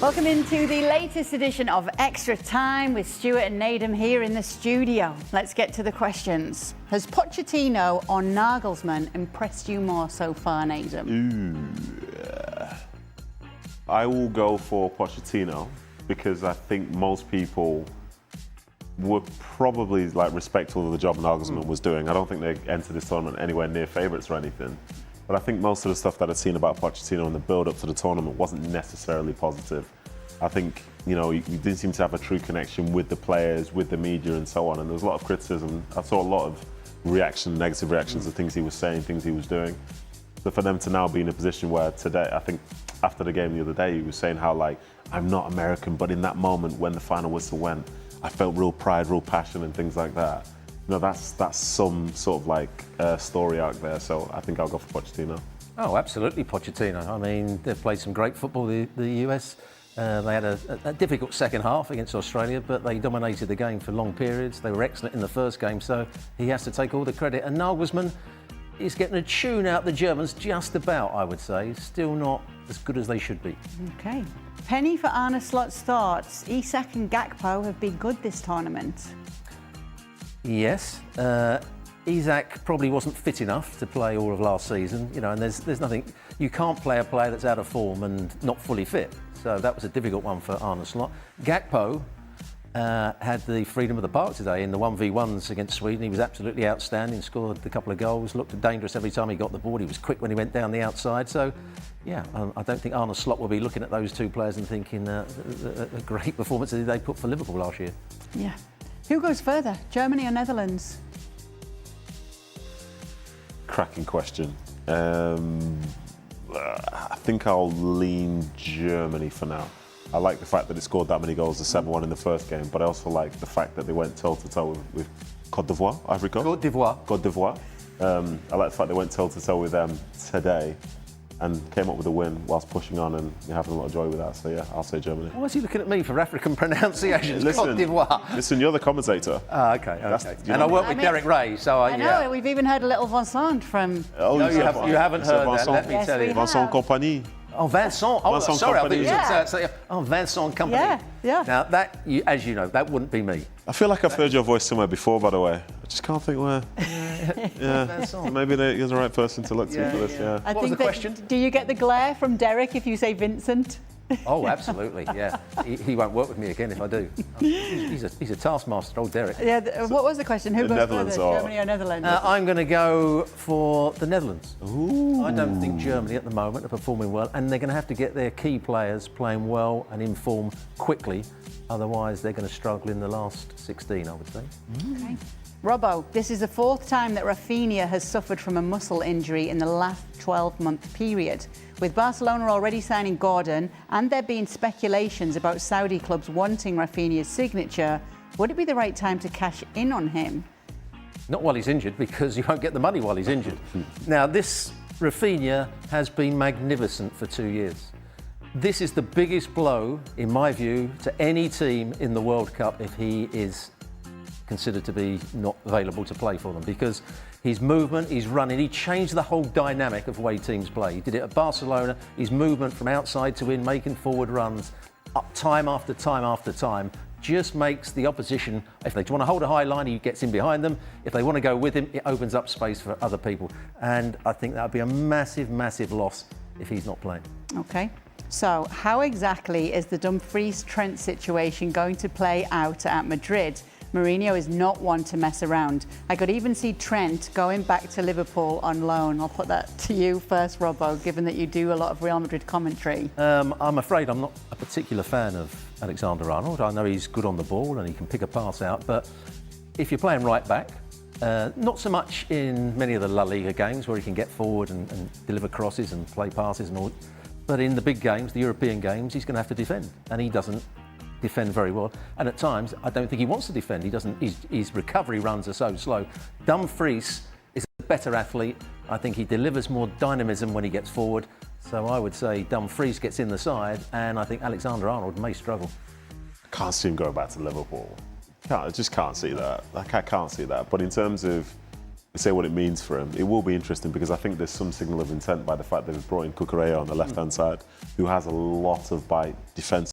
Welcome into the latest edition of Extra Time with Stuart and Nadem here in the studio. Let's get to the questions. Has Pochettino or Nagelsmann impressed you more so far, Nadem? I will go for Pochettino because I think most people were probably respectful of the job Nagelsmann was doing. I don't think they entered this tournament anywhere near favourites or anything. But I think most of the stuff that I've seen about Pochettino in the build-up to the tournament wasn't necessarily positive. I think, he didn't seem to have a true connection with the players, with the media and so on. And there was a lot of criticism. I saw a lot of negative reactions to things he was saying, things he was doing. So for them to now be in a position where today, I think after the game the other day, he was saying how I'm not American, but in that moment when the final whistle went, I felt real pride, real passion and things like that. That's some sort of story out there. So I think I'll go for Pochettino. Oh, absolutely, Pochettino. I mean, they've played some great football, the US. They had a difficult second half against Australia, but they dominated the game for long periods. They were excellent in the first game, so he has to take all the credit. And Nagelsmann is getting a tune out the Germans just about, I would say. Still not as good as they should be. Okay. Penny for Arne Slot's thoughts. Isak and Gakpo have been good this tournament. Yes. Isak probably wasn't fit enough to play all of last season, and there's nothing. You can't play a player that's out of form and not fully fit. So that was a difficult one for Arne Slot. Gakpo had the freedom of the park today in the 1v1s against Sweden. He was absolutely outstanding, scored a couple of goals, looked dangerous every time he got the ball. He was quick when he went down the outside. So, yeah, I don't think Arne Slot will be looking at those two players and thinking a great performance that they put for Liverpool last year. Yeah. Who goes further, Germany or Netherlands? Cracking question. I think I'll lean Germany for now. I like the fact that it scored that many goals, the 7-1 in the first game, but I also like the fact that they went toe-to-toe with Côte d'Ivoire, Ivory Coast? Côte d'Ivoire. I like the fact they went toe-to-toe with them today and came up with a win whilst pushing on, and you're having a lot of joy with that. So, yeah, I'll say Germany. Why is he looking at me for African pronunciations? Listen, Côte d'Ivoire. Listen, you're the commentator. Oh, okay. And I work with Derek Ray, so I know, we've even heard a little Vincent from... Oh, no, you haven't heard that, let me tell you. Vincent Compagnie. Oh, Vincent. Oh, Vincent sorry, Company. I think Vincent Company. Yeah. Now, that, as you know, that wouldn't be me. I feel like I've heard your voice somewhere before, by the way. I just can't think where. Yeah. Maybe you're the right person to look to for this, yeah. I what was think the question? Do you get the glare from Derek if you say Vincent? Oh, absolutely, yeah. He won't work with me again if I do. He's a taskmaster, old Derek. Yeah. What was the question? Who goes Netherlands further, Germany or Netherlands? I'm going to go for the Netherlands. Ooh. I don't think Germany at the moment are performing well, and they're going to have to get their key players playing well and in form quickly. Otherwise, they're going to struggle in the last 16, I would say. Okay. Robbo, this is the fourth time that Raphinha has suffered from a muscle injury in the last 12-month period. With Barcelona already signing Gordon and there being speculations about Saudi clubs wanting Raphinha's signature, would it be the right time to cash in on him? Not while he's injured, because you won't get the money while he's injured. Now, this Raphinha has been magnificent for 2 years. This is the biggest blow, in my view, to any team in the World Cup if he is considered to be not available to play for them, because his movement, his running, he changed the whole dynamic of the way teams play. He did it at Barcelona. His movement from outside to in, making forward runs, up time after time after time, just makes the opposition, if they want to hold a high line, he gets in behind them. If they want to go with him, it opens up space for other people. And I think that would be a massive, massive loss if he's not playing. Okay. So how exactly is the Dumfries-Trent situation going to play out at Madrid? Mourinho is not one to mess around. I could even see Trent going back to Liverpool on loan. I'll put that to you first, Robbo, given that you do a lot of Real Madrid commentary. I'm afraid I'm not a particular fan of Alexander-Arnold. I know he's good on the ball and he can pick a pass out, but if you're playing right back, not so much in many of the La Liga games where he can get forward and deliver crosses and play passes and all, but in the big games, the European games, he's going to have to defend, and he doesn't defend very well. And at times, I don't think he wants to defend. He doesn't. His recovery runs are so slow. Dumfries is a better athlete. I think he delivers more dynamism when he gets forward. So I would say Dumfries gets in the side, and I think Alexander-Arnold may struggle. I can't see him going back to Liverpool. I just can't see that. I can't see that. But in terms of say what it means for him, it will be interesting because I think there's some signal of intent by the fact that they've brought in Cucurella on the left-hand side, who has a lot of bite defensively.